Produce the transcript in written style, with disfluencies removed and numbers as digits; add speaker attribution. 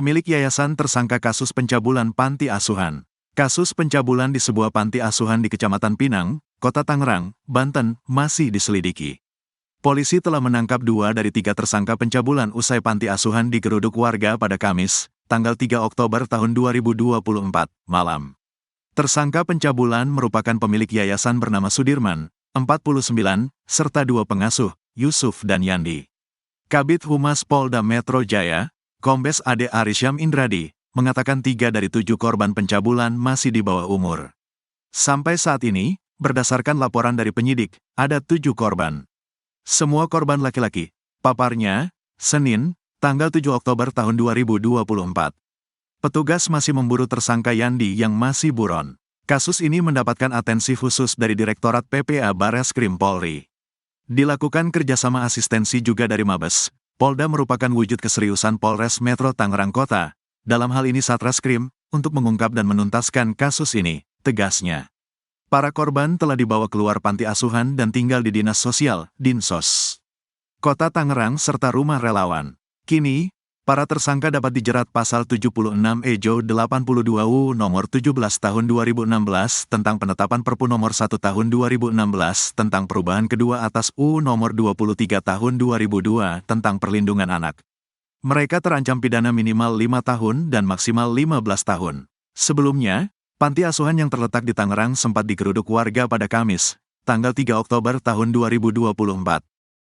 Speaker 1: Pemilik yayasan tersangka kasus pencabulan panti asuhan. Kasus pencabulan di sebuah panti asuhan di Kecamatan Pinang, Kota Tangerang, Banten, masih diselidiki. Polisi telah menangkap 2 dari 3 tersangka pencabulan usai panti asuhan digeruduk warga pada Kamis, tanggal 3 Oktober tahun 2024, malam. Tersangka pencabulan merupakan pemilik yayasan bernama Sudirman, 49, serta 2 pengasuh, Yusuf dan Yandi. Kabid Humas Polda Metro Jaya, Kombes Ade Arisyam Indradi, mengatakan 3 dari 7 korban pencabulan masih di bawah umur. Sampai saat ini, berdasarkan laporan dari penyidik, ada 7 korban. Semua korban laki-laki. Paparnya, Senin, tanggal 7 Oktober tahun 2024. Petugas masih memburu tersangka Yandi yang masih buron. Kasus ini mendapatkan atensi khusus dari Direktorat PPA Bareskrim Polri. Dilakukan kerjasama asistensi juga dari Mabes. Polda merupakan wujud keseriusan Polres Metro Tangerang Kota, dalam hal ini Satreskrim, untuk mengungkap dan menuntaskan kasus ini, tegasnya. Para korban telah dibawa keluar panti asuhan dan tinggal di Dinas Sosial, Dinsos, Kota Tangerang serta rumah relawan. Kini, para tersangka dapat dijerat pasal 76 EJO 82 U nomor 17 tahun 2016 tentang penetapan Perpu nomor 1 tahun 2016 tentang perubahan kedua atas U nomor 23 tahun 2002 tentang perlindungan anak. Mereka terancam pidana minimal 5 tahun dan maksimal 15 tahun. Sebelumnya, panti asuhan yang terletak di Tangerang sempat digeruduk warga pada Kamis, tanggal 3 Oktober tahun 2024.